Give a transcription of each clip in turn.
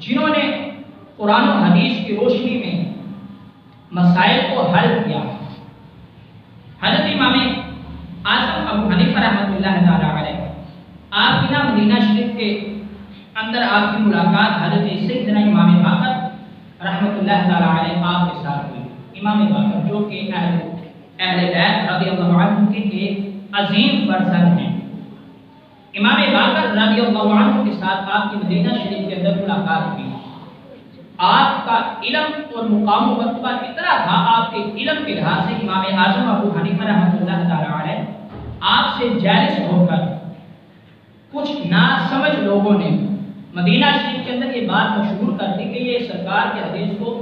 جنہوں نے قرآن و حدیث کی روشنی میں مسائل کو حل کیا. حضرت امام اعظم ابو حنیفہ رحمۃ اللہ تعالی علیہ، آپ کی مدینہ شریف کے اندر آپ کی ملاقات حضرت سیدنا امام باقر رحمۃ اللہ تعالی علیہ آپ کے ساتھ ہوئی. امام باقر جو کہ اہل بیت رضی اللہ عنہ کے ایک عظیم فرزند ہیں. امام باقر رضی اللہ عنہ کے ساتھ آپ کی مدینہ شریف کے اندر ملاقات ہوئی. آپ کا علم اور مقام و مرتبہ اتنا تھا، آپ کے علم کے لحاظ سے امام اعظم ابو حنیفہ رحمۃ اللہ تعالی علیہ آپ سے جالس ہو کر کچھ ناسمجھ لوگوں نے مدینہ شریف کے اندر یہ بات مشہور کر دی کہ یہ سرکار کے حدیث کو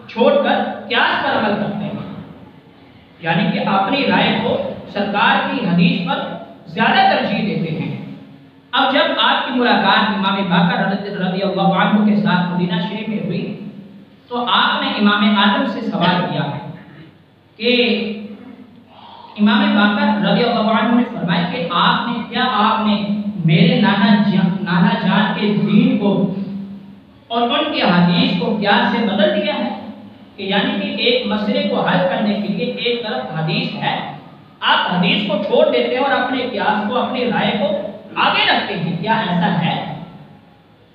چھوڑ کر قیاس پر عمل کرتے ہیں، یعنی کہ اپنی رائے کو سرکار کی حدیث پر زیادہ ترجیح دیتے ہیں. اب جب آپ کی ملاقات امام باقر رضی اللہ عنہ کے ساتھ مدینہ شریف میں ہوئی تو آپ نے امام اعظم سے سوال کیا کہ امام باقر رضی اللہ عنہ نے فرمایا کہ آپ نے میرے نانا جان کے دین کو اور ان کی حدیث کو قیاس سے بدل دیا ہے، کہ یعنی کہ ایک مسئلے کو حل کرنے کے لیے ایک طرف حدیث ہے، آپ حدیث کو چھوڑ دیتے ہیں اور اپنے قیاس کو اپنی رائے کو آگے رکھتے ہیں، کیا ایسا ہے؟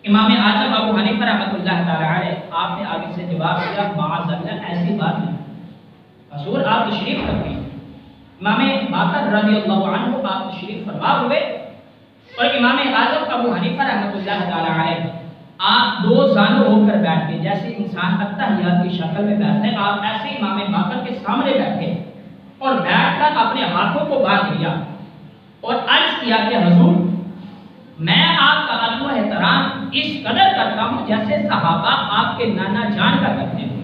امام اعظم ابو حنیفہ رحمۃ اللہ تعالی علیہ آپ نے آگے سے جواب دیا معاذ اللہ، ایسی بات نہیں، حضور آپ تشریف رکھیں. امام باقر رضی اللہ عنہ آپ تشریف فرما ہوئے اور امام اعظم ابو حنیفہ رحمۃ اللہ تعالی علیہ آپ دو زانو ہو کر بیٹھ گئے، جیسے انسان التحیات کی شکل میں بیٹھتے ہیں، آپ ایسے امام باقر کے سامنے بیٹھے اور بیٹھ کر اپنے ہاتھوں کو باندھ لیا اور عرض کیا کہ حضور میں آپ کا ادب و احترام اس قدر کرتا ہوں جیسے صحابہ آپ کے نانا جان کا کرتے ہیں.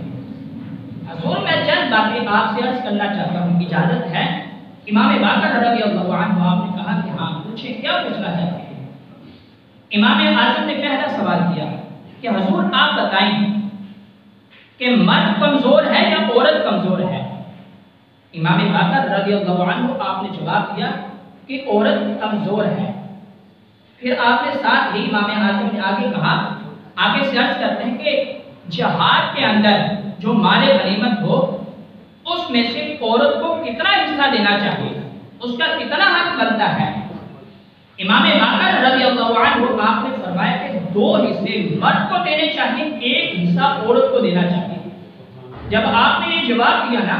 حضور میں چند باتیں آپ سے عرض کرنا چاہتا ہوں، اجازت ہے؟ امام باقر رضی اللہ عنہ آپ نے کہا کہ ہاں پوچھیں، کیا پوچھنا چاہتے ہیں؟ امام اعظم نے پہلا سوال کیا کہ حضور آپ بتائیں کہ مرد کمزور ہے یا عورت کمزور ہے؟ امام باقر رضی اللہ عنہ آپ نے جواب دیا کہ عورت کمزور ہے. پھر آپ نے ساتھ ہی امام اعظم نے آگے کہا، آگے سے عرض کرتے ہیں کہ جہاد کے اندر جو مال غنیمت ہو اس میں سے عورت کو کتنا حصہ دینا چاہیے، اس کا کتنا حق بنتا ہے؟ امام باقر رضی اللہ عنہ آپ نے فرمایا کہ 2 حصے مرد کو دینے چاہیے، 1 حصہ عورت کو دینا چاہیے. جب آپ نے یہ جواب دیا نا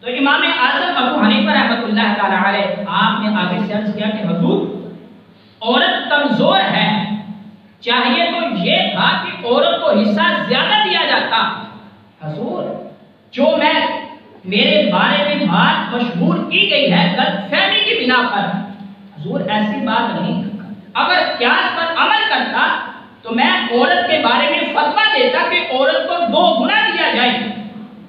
تو امام اعظم ابو حنیفہ رحمۃ اللہ تعالی علیہ آپ نے آگے سے عرض کیا کہ حضور عورت کمزور ہے، چاہیے تو یہ تھا کہ عورت کو حصہ زیادہ دیا جاتا. حضور جو میرے بارے میں بات مشہور کی گئی ہے غلط فہمی کی بنا پر، حضور ایسی بات نہیں، اگر قیاس پر عمل کرتا تو میں عورت کے بارے میں فتویٰ دیتا کہ عورت کو 2 گنا دیا جائے،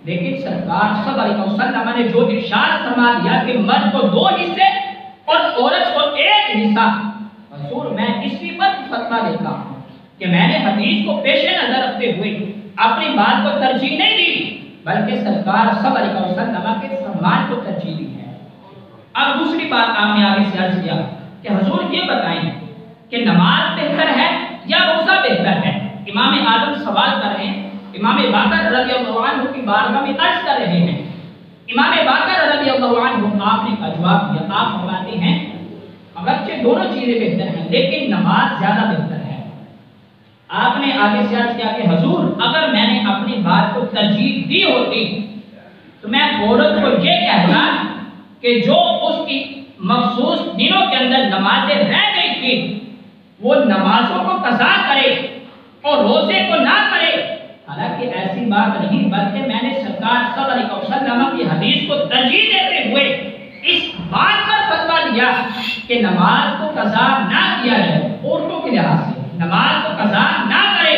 لیکن سرکار صلی اللہ علیہ وسلم نے جو ارشاد فرما دیا کہ مرد کو 2 حصے اور عورت کو 1 حصہ، حضور میں اسی پر فتویٰ دیتا ہوں کہ میں نے حدیث کو پیش نظر رکھتے ہوئے اپنی بات کو ترجیح نہیں دی بلکہ سرکار صلی اللہ علیہ وسلم کے فرمان کو ترجیح دی ہے. اب دوسری بات آپ نے آگے سے عرض کیا کہ حضور یہ بتائیں کہ نماز بہتر ہے یا روزہ بہتر ہے؟ امام اعظم سوال کر رہے ہیں، امام باقر رضی اللہ عنہ کی بارگاہ میں عرض کر رہے ہیں. امام باقر رضی اللہ عنہ آپ نے جواب دیا، آپ فرماتے ہیں اگرچہ دونوں چیزیں بہتر ہیں لیکن نماز زیادہ بہتر ہے. آپ نے آگے سے عرض کیا کہ حضور اگر میں نے اپنی بات کو ترجیح دی ہوتی تو میں عورت کو یہ کہتا کہ جو اس کی مخصوص دنوں کے اندر نمازیں رہ گئی تھی وہ نمازوں کو قضا کرے اور روزے کو نہ کرے. حالانکہ ایسی بات نہیں، بلکہ میں نے سرکار صلی اللہ علیہ وسلم کی حدیث کو ترجیح دیتے ہوئے اس بات پر فتویٰ دیا کہ نماز کو قضا نہ کیا جائے، عورتوں کے لحاظ سے نماز کو قضا نہ کرے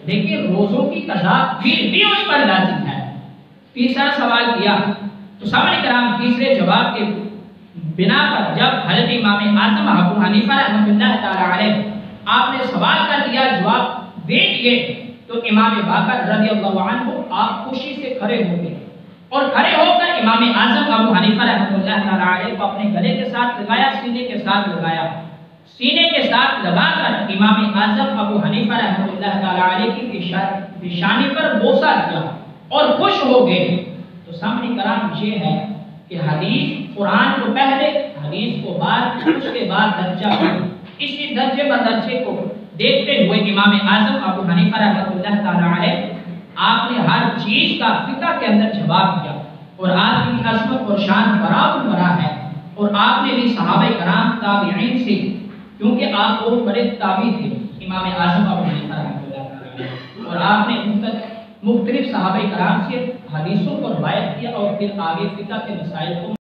لیکن روزوں کی قضا پھر بھی اس پر لازم ہے. تیسرا سوال کیا تو سامنے کرام تیسرے جواب کے بنا پر جب حضرت امام اعظم ابو حنیفہ رحمۃ اللہ تعالی علیہ آپ نے سوال کر دیا، جواب دے دیے، تو امام باقر رضی اللہ عنہ آپ خوشی سے کھڑے ہو گئے اور کھڑے ہو کر امام اعظم ابو حنیفہ رحمۃ اللہ تعالی علیہ کو اپنے گلے کے ساتھ لگایا، سینے کے ساتھ لگایا، سینے کے ساتھ لگا کر امام اعظم ابو حنیفہ رحمۃ اللہ اللہ تعالیٰ علیہ کی پیشانی پر بوسہ دیا اور خوش ہو گئے، تو سامعین کرام یہ ہے کہ حدیث قرآن کو پہلے، حدیث کو بعد، اس کے بعد درجہ اسی درجے بدرجے کو دیکھتے ہوئے امام اعظم ابو حنیفہ رحمۃ اللہ تعالیٰ علیہ آپ نے ہر چیز کا فقہ کے اندر جواب دیا، اور آپ کی عظمت اور شان برابر برا ہے، اور آپ نے بھی صحابہ کرام تابعین سے، کیونکہ آپ بہت بڑے تابعی تھے امام اعظم ابو حنیفہ رحمۃ اللہ تعالیٰ علیہ، اور آپ نے مختلف صحابہ کرام سے حدیثوں کو روایت کیا اور پھر آگے فقہ کے مسائل کو